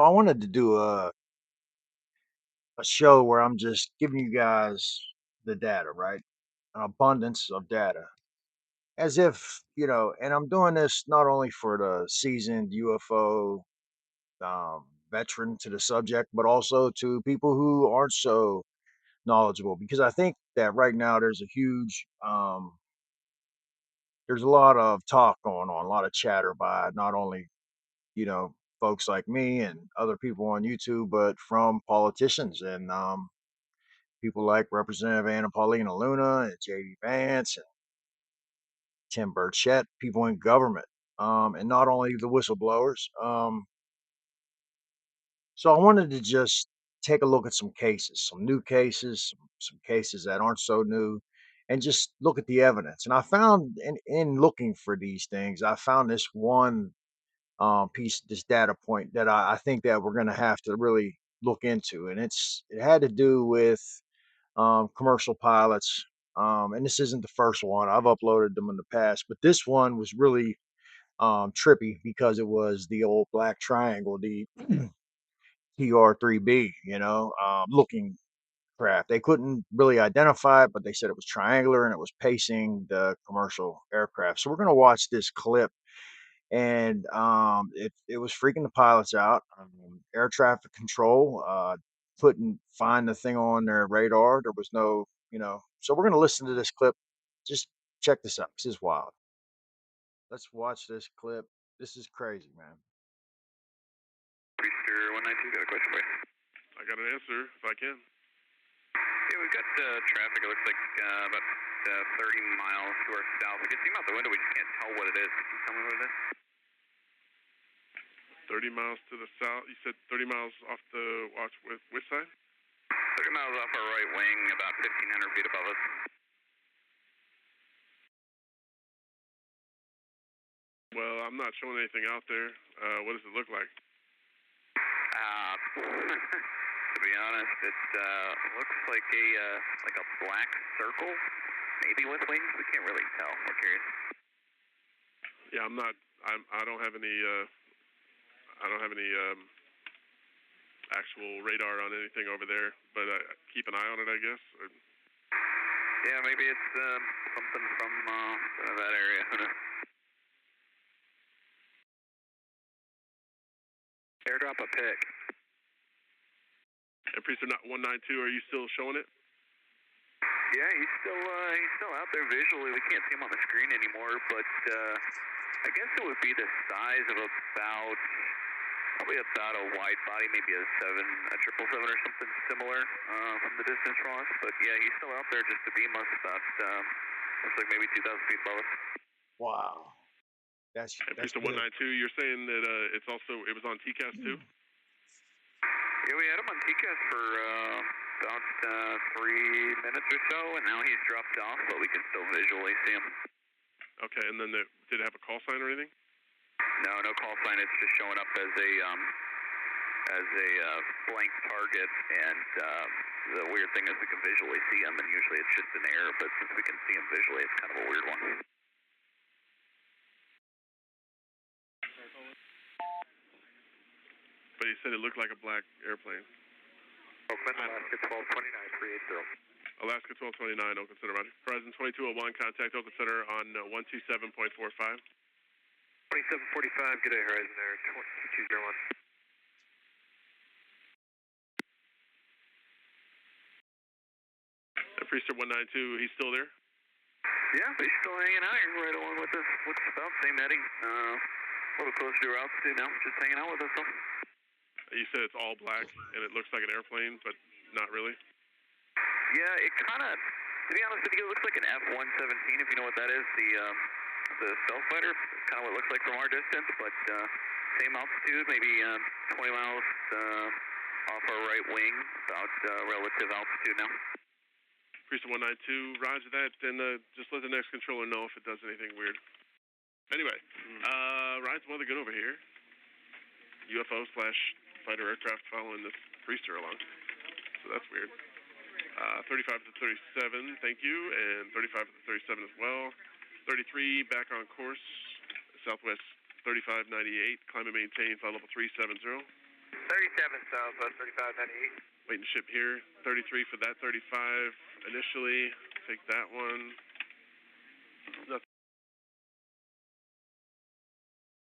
I wanted to do a show where I'm just giving you guys the data, right? An abundance of data. As if, and I'm doing this not only for the seasoned UFO veteran to the subject, but also to people who aren't so knowledgeable. Because I think that right now there's a lot of talk going on, a lot of chatter by not only, you know, folks like me and other people on YouTube, but from politicians and people like Representative Anna Paulina Luna and J.D. Vance and Tim Burchett, people in government, and not only the whistleblowers. So I wanted to just take a look at some cases, some new cases, some cases that aren't so new, and just look at the evidence. And I found in looking for these things, I found this one piece, this data point that I think that we're going to have to really look into, and it had to do with commercial pilots. And this isn't the first one. I've uploaded them in the past, but this one was really trippy because it was the old black triangle, the TR3B, looking craft. They couldn't really identify it, but they said it was triangular and it was pacing the commercial aircraft. So we're going to watch this clip, and it was freaking the pilots out. Air traffic control couldn't find the thing on their radar. There was no, So we're going to listen to this clip. Just check this out. This is wild. Let's watch this clip. This is crazy, man. Priester 192, got a question for you. I got an answer if I can. Yeah, we've got traffic. It looks like about 30 miles to our south. We can see them out the window. We just can't tell what it is. Can you tell me what it is? 30 miles to the south. You said 30 miles off the watch with which side? 30 miles off our right wing, about 1,500 feet above us. Well, I'm not showing anything out there. What does it look like? To be honest, it looks like a black circle, maybe with wings. We can't really tell. We're curious. Yeah, I don't have any. I don't have any actual radar on anything over there, but keep an eye on it, I guess. Or... Yeah, maybe it's something from that area. Airdrop a pic. And Priester 192, are you still showing it? Yeah, he's still out there visually. We can't see him on the screen anymore, but I guess it would be the size of probably about a wide body, maybe a 777 or something similar from the distance from us. But yeah, he's still out there just to beam us about, looks like maybe 2,000 feet above us. Wow. That's Priester 192, you're saying that it was on TCAS too? Yeah, we had him on TCAS for about 3 minutes or so, and now he's dropped off, but we can still visually see him. Okay, and then did it have a call sign or anything? No call sign. It's just showing up as a blank target, and the weird thing is we can visually see him, and usually it's just an error, but since we can see him visually, it's kind of a weird one. But he said it looked like a black airplane. Oakland, Alaska 1229, 380. Alaska 1229, Oakland Center, roger. Horizon 2201, contact Oakland Center on 127.45. 2745, good day, Horizon there, 2201. Priester 192, he's still there? Yeah, he's still hanging out here right along with us. What's about same heading? A little closer to our altitude now, just hanging out with us. You said it's all black and it looks like an airplane, but not really? Yeah, it kind of, to be honest with you, it looks like an F-117, if you know what that is, the stealth fighter. It's kind of what it looks like from our distance, but same altitude, maybe 20 miles off our right wing, about relative altitude now. Priester 192, roger that, and just let the next controller know if it does anything weird. Anyway, ride's mother good over here. UFO/fighter aircraft following this Priester along. So that's weird. 35 to 37, thank you, and 35 to 37 as well. 33, back on course, Southwest 3598, climb and maintain, flight level 370. 37 southwest 3598. Waiting ship here. 33 for that 35 initially. Take that one. Nothing.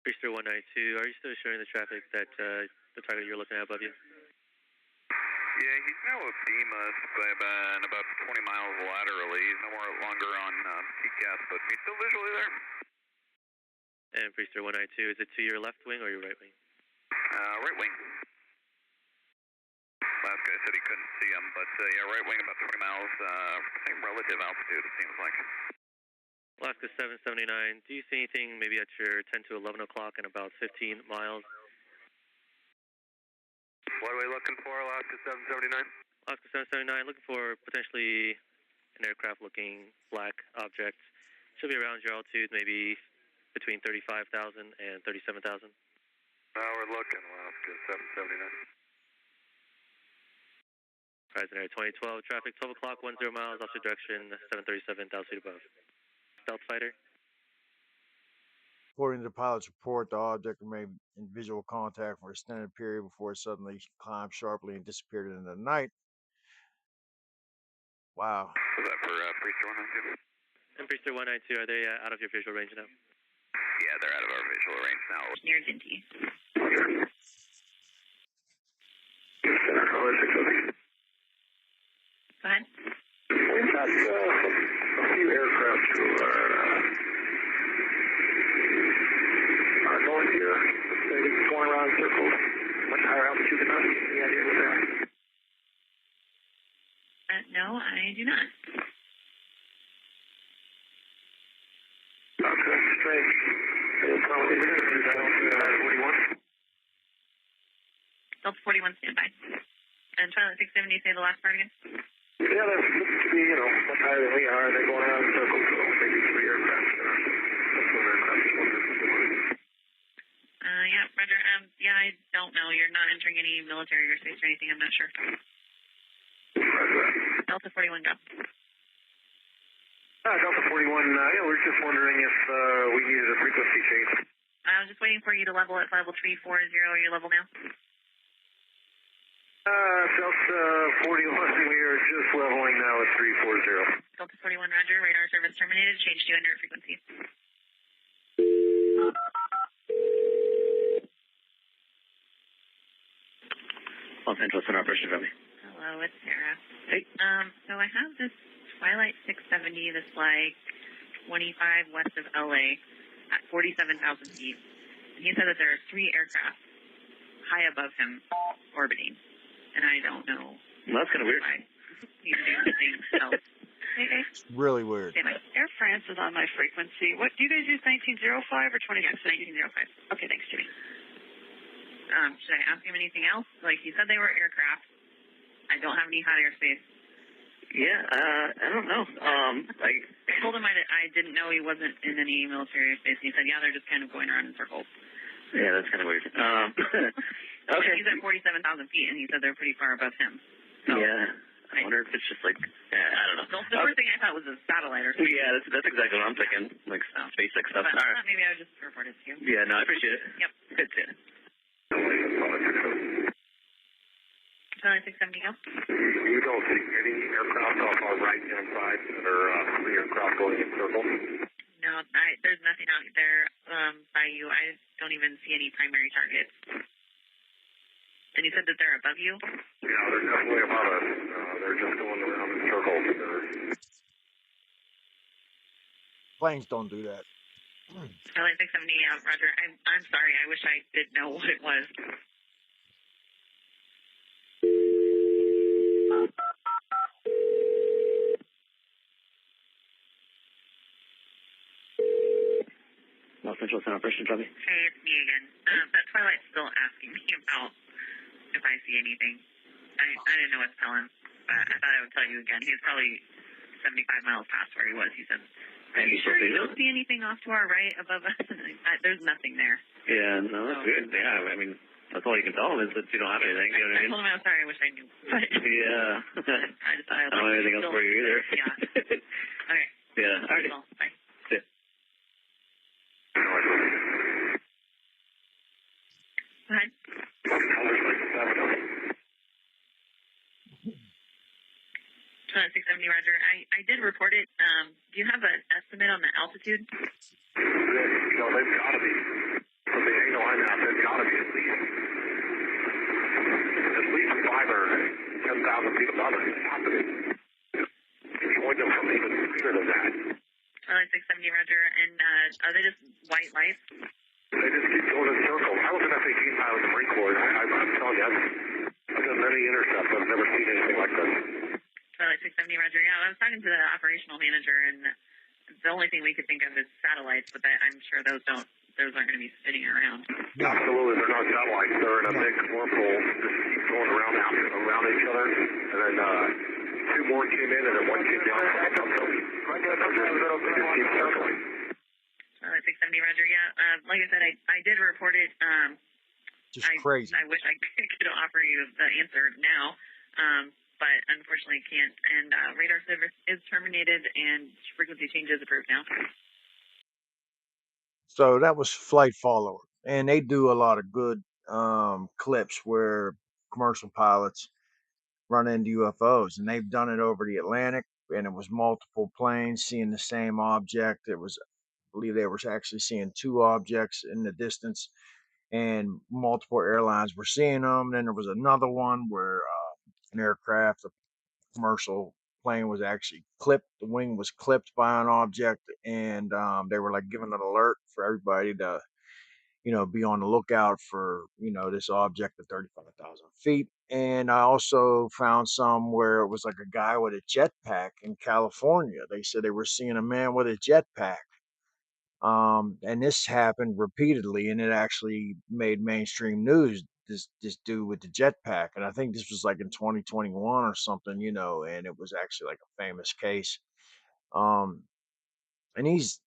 Brewster 192, are you still showing the traffic that the target you're looking at above you? Yeah, he's now abeam us by about 20 miles laterally. He's no more longer on TCAS, but he's still visually there. And Brewster 192, is it to your left wing or your right wing? Right wing. Last guy said he couldn't see him, but yeah, right wing about 20 miles, same relative altitude it seems like. Alaska 779, do you see anything maybe at your 10 to 11 o'clock and about 15 miles? What are we looking for, Alaska 779? Alaska 779, looking for potentially an aircraft looking black object. Should be around your altitude, maybe between 35,000 and 37,000. We're looking, Alaska 779. Horizon Air 2012, traffic 12 o'clock, 10 miles, opposite direction, 737, altitude above. Stealth fighter. According to the pilot's report, the object remained in visual contact for an extended period before it suddenly climbed sharply and disappeared into the night. Wow. Was that for Priester 192? And Priester 192, are they out of your visual range now? Yeah, they're out of our visual range now. Near Dinty. Go ahead. We've got a few aircraft who are going here. They're going around circles. Much higher altitude than us. Any idea what they're at? No, I do not. Okay, strange. Delta 41 standby. And Charlotte 670, say the last part again? Yeah, that looks to be, much higher than we are. They're going around in circles, so maybe 3 aircraft. That's what aircraft is wondering. Yeah, Roger. Yeah, I don't know. You're not entering any military airspace or anything. I'm not sure. Delta 41, go. Delta 41, yeah, we're just wondering if we needed a frequency change. I was just waiting for you to level at level 340. Are you level now? Delta 41, we are just leveling now at 340. Delta 41, Roger. Radar service terminated. Change to under frequency. Los Angeles and operation from me. Hello, it's Sarah. Hey. So I have this Twilight 670 that's like 25 west of LA at 47,000 feet. And he said that there are 3 aircraft high above him orbiting. And I don't know. Well, that's kind of weird. He's doing something else. Hey, Really weird. Air France is on my frequency. What do you guys use? 1905 or 26? Yes, 1905. Okay, thanks, Jimmy. Should I ask him anything else? Like, he said they were aircraft. I don't have any hot airspace. Yeah, I don't know. I told him I didn't know he wasn't in any military airspace. And he said, yeah, they're just kind of going around in circles. Yeah, that's kind of weird. Okay. He's at 47,000 feet, and he said they're pretty far above him. So, yeah. I wonder if it's just like, I don't know. The first thing I thought was a satellite or something. Yeah, that's exactly what I'm thinking. Like SpaceX stuff. But All right. maybe I would just report it to you. Yeah, no, I appreciate it. Yep. Good to Charlie 670, go. You don't see any aircraft off our right-hand side that are 3 aircraft going in circles? No, there's nothing out there by you. I don't even see any primary targets. And you said that they're above you? Yeah, they're definitely above us. They're just going around in circles. Planes don't do that. Charlie 670, Roger. I'm sorry. I wish I did know what it was. Los Angeles and operation, Tommy. Hey, it's me again. That Twilight's still asking me about if I see anything. I didn't know what to tell him, but I thought I would tell you again. He was probably 75 miles past where he was, he said. Are you sure you don't see anything off to our right above us? There's nothing there. Yeah, no, that's good. Yeah, I mean, that's all you can tell him is that you don't have anything. You know what I mean? I told him I'm sorry. I wish I knew. But yeah. I just thought I don't have anything else for you either. Yeah. Okay. Yeah. All right. Well, bye. Yeah. Go ahead. I did report it. Do you have an estimate on the altitude? No, they've got to be. From the angle I'm at, they've got to be at least 5 or 10,000 feet above us. They have to be. You point them from even sooner than that. 670, Roger. And are they just white lights? They just keep going in circles. I was an F-18 pilot in the Marine Corps, and I'm telling you, I've done many intercepts. I've never seen anything like this. 670, Roger. Yeah, I was talking to the operational manager, and the only thing we could think of is satellites, but I'm sure those aren't going to be spinning around. Absolutely, they're not satellites. They're in a big wormhole, just keep going around each other, and then 2 more came in, and then 1 came down. They just keep circling. 670, Roger. Yeah, like I said, I did report it. Just crazy. I wish I could offer you the answer now, but unfortunately can't. And radar service is terminated, and frequency change is approved now. So that was Flight Follower, and they do a lot of good clips where commercial pilots run into UFOs, and they've done it over the Atlantic, and it was multiple planes seeing the same object. I believe they were actually seeing 2 objects in the distance, and multiple airlines were seeing them. Then there was another one where an aircraft, a commercial plane, was actually clipped. The wing was clipped by an object, and they were like giving an alert for everybody to, be on the lookout for, this object at 35,000 feet. And I also found some where it was like a guy with a jetpack in California. They said they were seeing a man with a jetpack. And this happened repeatedly, and it actually made mainstream news. This dude with the jetpack, and I think this was like in 2021 or something, and it was actually like a famous case. Um, and these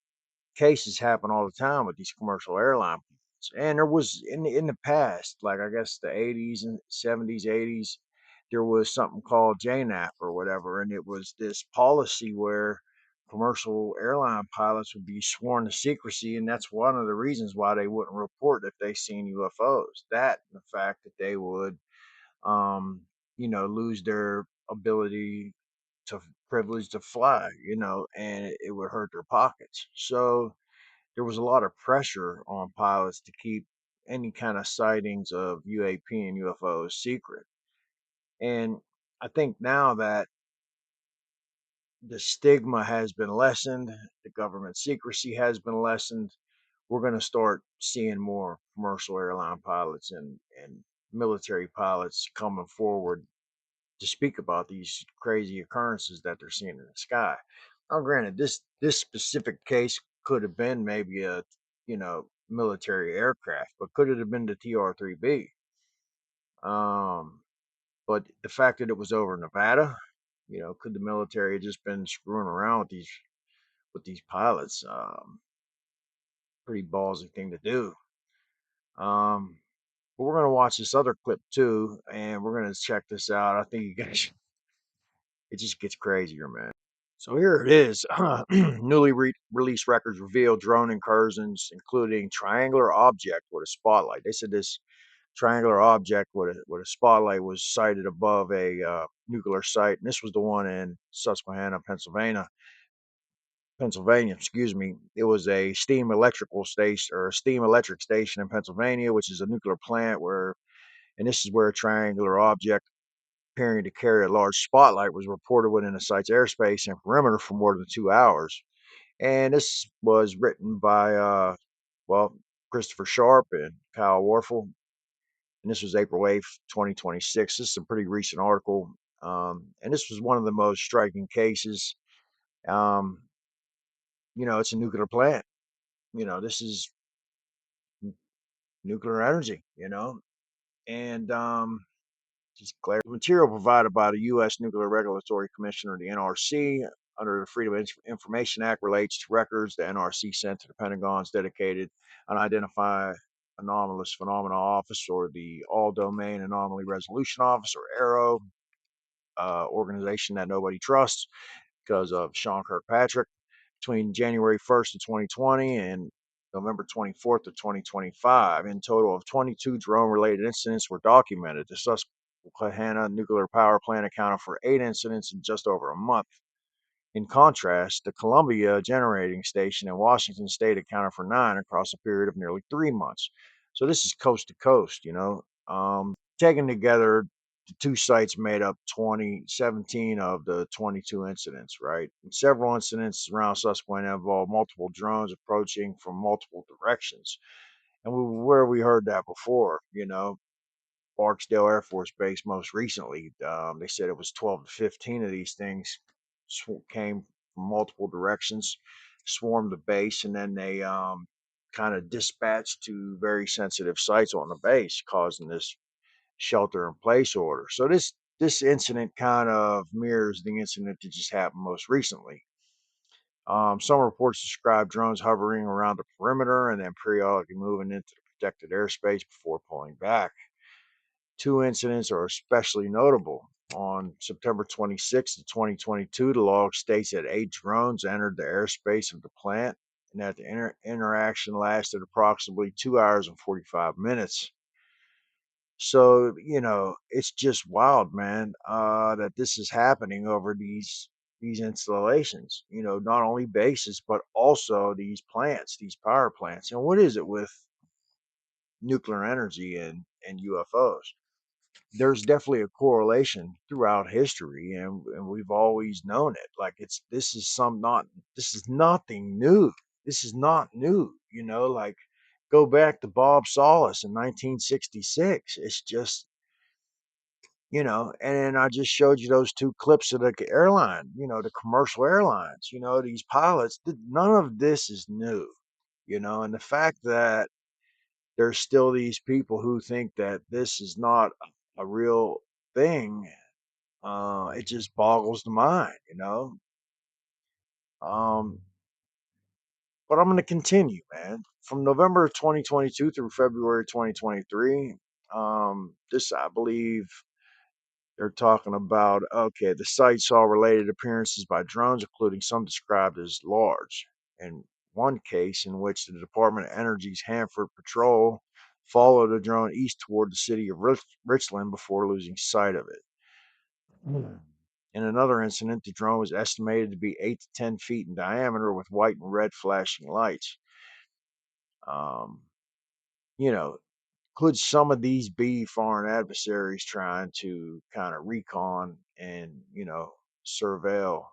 cases happen all the time with these commercial airline pilots. And there was in the past, like I guess the 80s and 70s, 80s, there was something called JNAP or whatever, and it was this policy where commercial airline pilots would be sworn to secrecy, and that's one of the reasons why they wouldn't report if they seen UFOs. That and the fact that they would, um, lose their ability to privilege to fly, and it would hurt their pockets. So there was a lot of pressure on pilots to keep any kind of sightings of UAP and UFOs secret. And I think now that the stigma has been lessened, the government secrecy has been lessened, we're going to start seeing more commercial airline pilots and military pilots coming forward to speak about these crazy occurrences that they're seeing in the sky. Now, granted, this specific case could have been maybe a military aircraft, but could it have been the TR-3B? Um, but the fact that it was over Nevada, could the military have just been screwing around with these pilots? Pretty ballsy thing to do. But we're gonna watch this other clip too, and we're gonna check this out. I think you guys, it just gets crazier, man. So here it is. Newly released records reveal drone incursions, including triangular object with a spotlight. They said this triangular object with a spotlight was sighted above a nuclear site, and this was the one in Susquehanna, Pennsylvania. Excuse me. It was a steam electrical station or a steam electric station in Pennsylvania, which is a nuclear plant and this is where a triangular object appearing to carry a large spotlight was reported within the site's airspace and perimeter for more than 2 hours. And this was written by, Christopher Sharp and Kyle Warfel. And this was April 8th, 2026. This is a pretty recent article. And this was one of the most striking cases. Um, it's a nuclear plant. This is nuclear energy, and just clear material provided by the U.S. Nuclear Regulatory Commission, or the NRC, under the Freedom of Information Act relates to records the NRC sent to the Pentagon's dedicated Unidentified Anomalous Phenomena Office, or the All Domain Anomaly Resolution Office, or ARROW, organization that nobody trusts because of Sean Kirkpatrick. Between January 1st of 2020 and November 24th of 2025, in total of 22 drone-related incidents were documented. The Susquehanna nuclear power plant accounted for 8 incidents in just over a month. In contrast, the Columbia Generating Station in Washington State accounted for 9 across a period of nearly 3 months. So this is coast to coast, you know. Taken together, the two sites made up 17 of the 22 incidents, right? And several incidents around Susquehanna involved multiple drones approaching from multiple directions. And where we heard that before, you know, Barksdale Air Force Base most recently. They said it was 12 to 15 of these things came from multiple directions, swarmed the base, and then they kind of dispatched to very sensitive sites on the base, causing this shelter in place order. So this incident kind of mirrors the incident that just happened most recently. Some reports describe drones hovering around the perimeter and then periodically moving into the protected airspace before pulling back. Two incidents are especially notable. On September 26th of 2022, the log states that 8 drones entered the airspace of the plant and that the interaction lasted approximately 2 hours and 45 minutes. So, you know, it's just wild, man, that this is happening over these installations, you know, not only bases, but also these plants, these power plants. And what is it with nuclear energy and UFOs? There's definitely a correlation throughout history, and we've always known it. Like this is nothing new. This is not new, you know, like go back to Bob Solis in 1966. It's just, you know, and then I just showed you those two clips of the airline, you know, the commercial airlines, you know, these pilots. None of this is new, you know, and the fact that there's still these people who think that this is not a real thing, it just boggles the mind, you know. Um, but I'm going to continue, man. From November of 2022 through February 2023, this I believe they're talking about. Okay, the site saw related appearances by drones, including some described as large. In one case, in which the Department of Energy's Hanford Patrol followed a drone east toward the city of Richland before losing sight of it. In another incident, the drone was estimated to be 8 to 10 feet in diameter with white and red flashing lights. Um, you know, could some of these be foreign adversaries trying to kind of recon and, you know, surveil,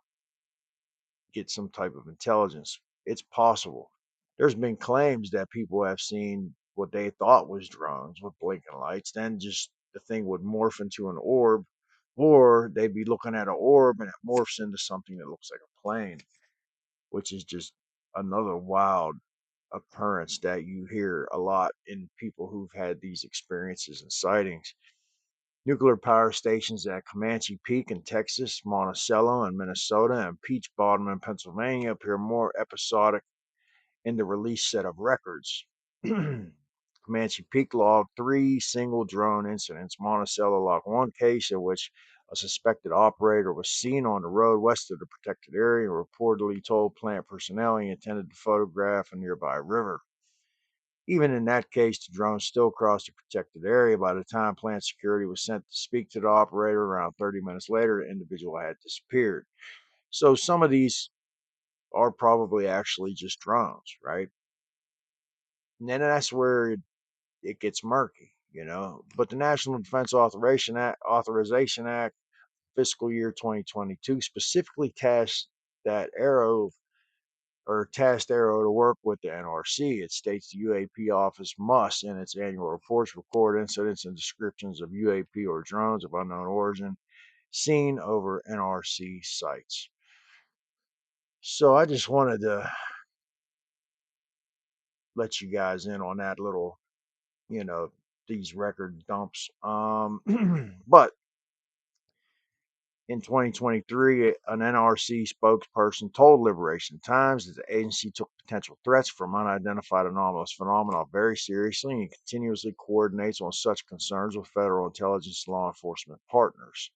get some type of intelligence? It's possible. There's been claims that people have seen what they thought was drones with blinking lights, then just the thing would morph into an orb, or they'd be looking at an orb and it morphs into something that looks like a plane, which is just another wild occurrence that you hear a lot in people who've had these experiences and sightings. Nuclear power stations at Comanche Peak in Texas, Monticello in Minnesota, and Peach Bottom in Pennsylvania appear more episodic in the released set of records. Comanche Peak logged 3 single drone incidents. Monticello logged 1 case in which a suspected operator was seen on the road west of the protected area and reportedly told plant personnel he intended to photograph a nearby river. Even in that case, the drone still crossed the protected area. By the time plant security was sent to speak to the operator around 30 minutes later, the individual had disappeared. So some of these are probably actually just drones, right? And then that's where it gets murky, you know. But the National Defense Authorization Act, fiscal year 2022, specifically tasked Arrow to work with the NRC. It states the UAP office must, in its annual reports, record incidents and descriptions of UAP or drones of unknown origin seen over NRC sites. So I just wanted to let you guys in on that little, you know, these record dumps. But in 2023, an NRC spokesperson told Liberation Times that the agency took potential threats from unidentified anomalous phenomena very seriously and continuously coordinates on such concerns with federal intelligence and law enforcement partners.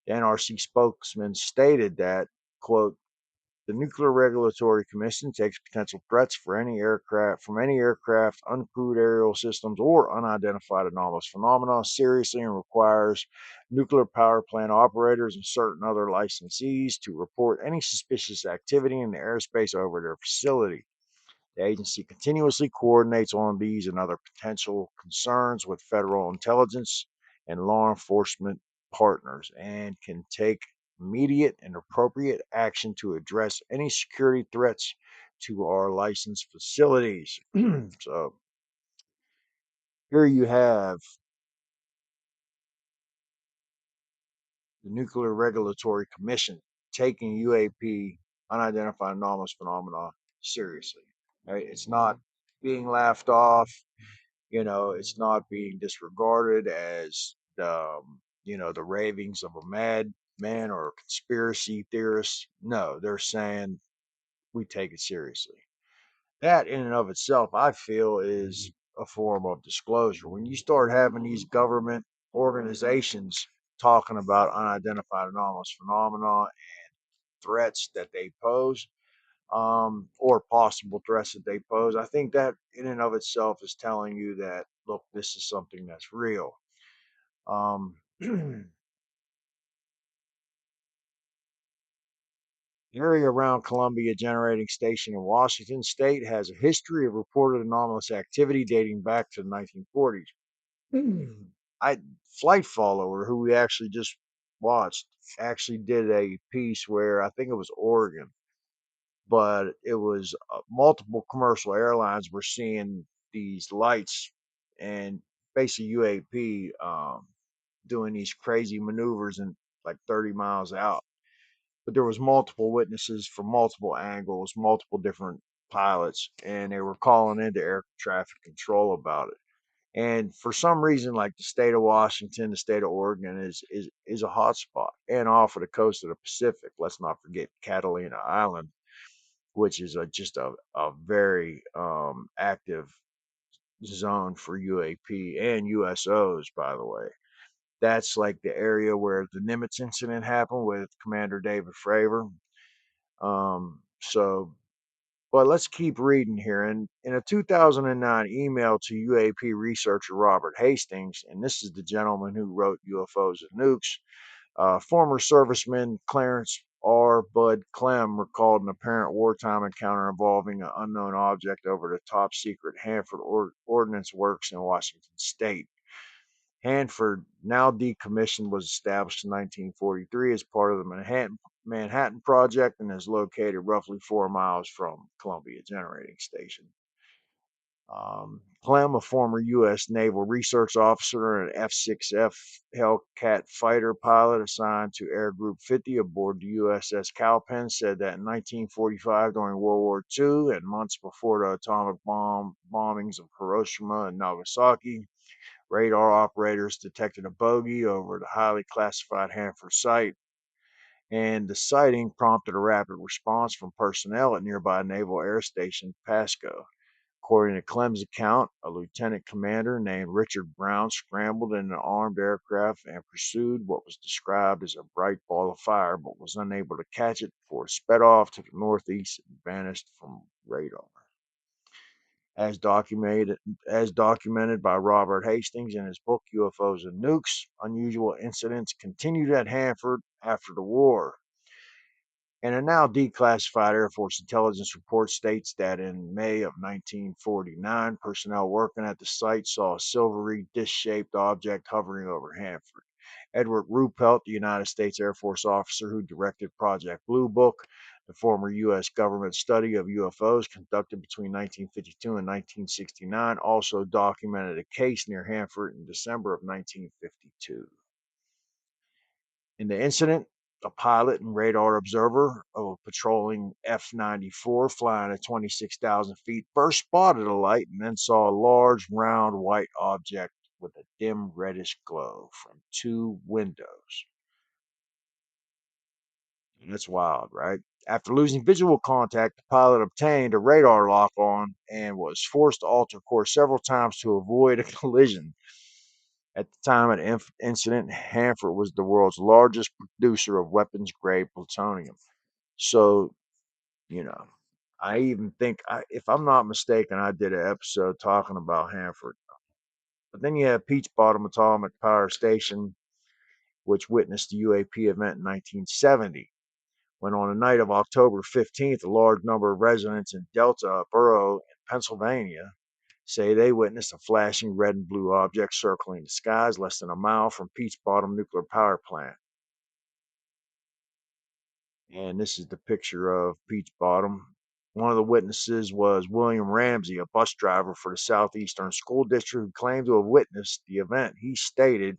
The NRC spokesman stated that, quote, The Nuclear Regulatory Commission takes potential threats from any aircraft, uncrewed aerial systems, or unidentified anomalous phenomena seriously and requires nuclear power plant operators and certain other licensees to report any suspicious activity in the airspace over their facility. The agency continuously coordinates on these and other potential concerns with federal intelligence and law enforcement partners and can take immediate and appropriate action to address any security threats to our licensed facilities. So here you have the Nuclear Regulatory Commission taking UAP, unidentified anomalous phenomena, seriously. Right? It's not being laughed off. It's not being disregarded as the ravings of a madman or a conspiracy theorist. No, they're saying we take it seriously. That in and of itself, I feel, is a form of disclosure. When you start having these government organizations talking about unidentified anomalous phenomena, threats that they pose, or possible threats that they pose, I think that in and of itself is telling you that, look, this is something that's real. The area around Columbia Generating Station in Washington State has a history of reported anomalous activity dating back to the 1940s. I Flight Follower, who we actually just watched, actually did a piece where I think it was Oregon, but it was multiple commercial airlines were seeing these lights and basically UAP doing these crazy maneuvers and like 30 miles out. But there was multiple witnesses from multiple angles, multiple different pilots, and they were calling into air traffic control about it. And for some reason, like the state of Washington, the state of Oregon is a hot spot, and off of the coast of the Pacific. Let's not forget Catalina Island, which is just a very active zone for UAP and USOs, by the way. That's like the area where the Nimitz incident happened with Commander David Fravor. So, but let's keep reading here. In a 2009 email to UAP researcher Robert Hastings, and this is the gentleman who wrote UFOs and Nukes, former serviceman Clarence R. Bud Clem recalled an apparent wartime encounter involving an unknown object over the top secret Hanford Ordnance Works in Washington State. Hanford, now decommissioned, was established in 1943 as part of the Manhattan Project and is located roughly 4 miles from Columbia Generating Station. Clem, a former U.S. Naval Research Officer and an F-6F Hellcat fighter pilot assigned to Air Group 50 aboard the USS Cowpen, said that in 1945, during World War II and months before the atomic bomb bombings of Hiroshima and Nagasaki, radar operators detected a bogey over the highly classified Hanford site, and the sighting prompted a rapid response from personnel at nearby Naval Air Station Pasco. According to Clem's account, a lieutenant commander named Richard Brown scrambled in an armed aircraft and pursued what was described as a bright ball of fire, but was unable to catch it before it sped off to the northeast and vanished from radar. As documented by Robert Hastings in his book UFOs and Nukes, unusual incidents continued at Hanford after the war. And a now declassified Air Force intelligence report states that in May of 1949, personnel working at the site saw a silvery disc-shaped object hovering over Hanford. Edward Ruppelt, the United States Air Force officer who directed Project Blue Book, the former U.S. government study of UFOs conducted between 1952 and 1969, also documented a case near Hanford in December of 1952. In the incident, a pilot and radar observer of a patrolling F-94 flying at 26,000 feet first spotted a light and then saw a large, round, white object with a dim reddish glow from two windows. And that's wild, right? After losing visual contact, the pilot obtained a radar lock on and was forced to alter course several times to avoid a collision. At the time of the incident, Hanford was the world's largest producer of weapons grade plutonium. So You know, I even think, if I'm not mistaken, I did an episode talking about Hanford. But then you have Peach Bottom Atomic Power Station, which witnessed the UAP event in 1970, when on the night of October 15th, a large number of residents in Delta Borough in Pennsylvania say they witnessed a flashing red and blue object circling the skies less than a mile from Peach Bottom Nuclear Power Plant. And this is the picture of Peach Bottom. One of the witnesses was William Ramsey, a bus driver for the Southeastern School District, who claimed to have witnessed the event. He stated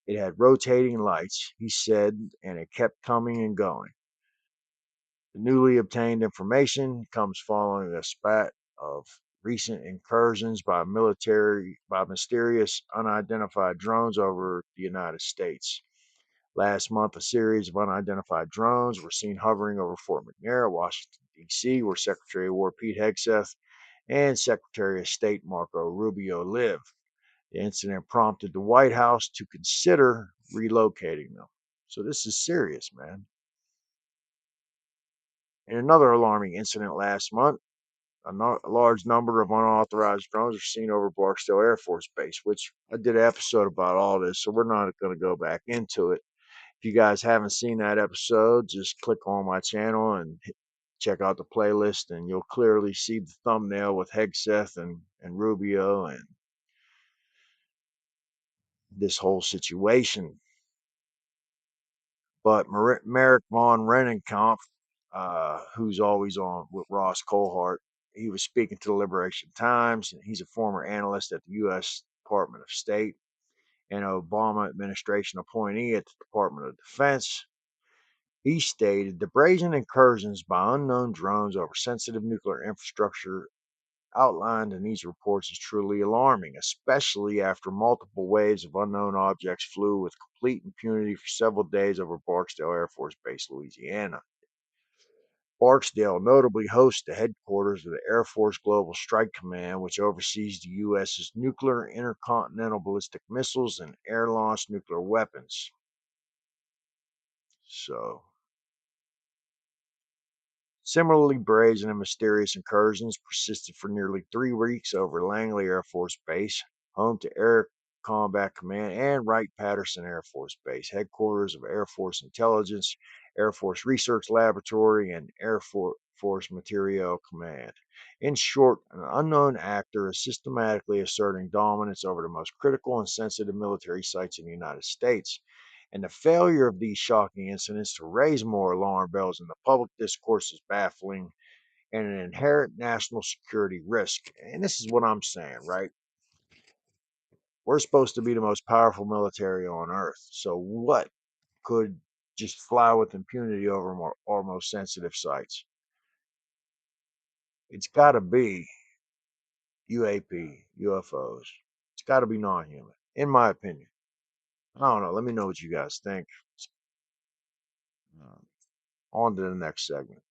it had rotating lights, he said, and it kept coming and going. The newly obtained information comes following a spat of recent incursions by mysterious unidentified drones over the United States. Last month, a series of unidentified drones were seen hovering over Fort McNair, Washington, D.C., where Secretary of War Pete Hegseth and Secretary of State Marco Rubio live. The incident prompted the White House to consider relocating them. So this is serious, man. In another alarming incident last month, a large number of unauthorized drones are seen over Barksdale Air Force Base, which I did an episode about all this, so we're not going to go back into it. If you guys haven't seen that episode, just click on my channel and check out the playlist, and you'll clearly see the thumbnail with Hegseth and Rubio and this whole situation. But Merrick von Rennenkampf, who's always on with Ross Coulthart, he was speaking to the Liberation Times. He's a former analyst at the U.S. Department of State and Obama administration appointee at the Department of Defense. He stated the brazen incursions by unknown drones over sensitive nuclear infrastructure outlined in these reports is truly alarming, especially after multiple waves of unknown objects flew with complete impunity for several days over Barksdale Air Force Base, Louisiana. Barksdale notably hosts the headquarters of the Air Force Global Strike Command, which oversees the U.S.'s nuclear, intercontinental ballistic missiles, and air-launched nuclear weapons. So, similarly brazen and mysterious incursions persisted for nearly 3 weeks over Langley Air Force Base, home to Air Combat Command, and Wright-Patterson Air Force Base, headquarters of Air Force Intelligence, Air Force Research Laboratory, and Air Force Materiel Command. In short, an unknown actor is systematically asserting dominance over the most critical and sensitive military sites in the United States. And the failure of these shocking incidents to raise more alarm bells in the public discourse is baffling and an inherent national security risk. And this is what I'm saying, right? We're supposed to be the most powerful military on earth. So what could just fly with impunity over our most sensitive sites? It's got to be UAP, UFOs. It's got to be non-human, in my opinion. I don't know. Let me know what you guys think. On to the next segment.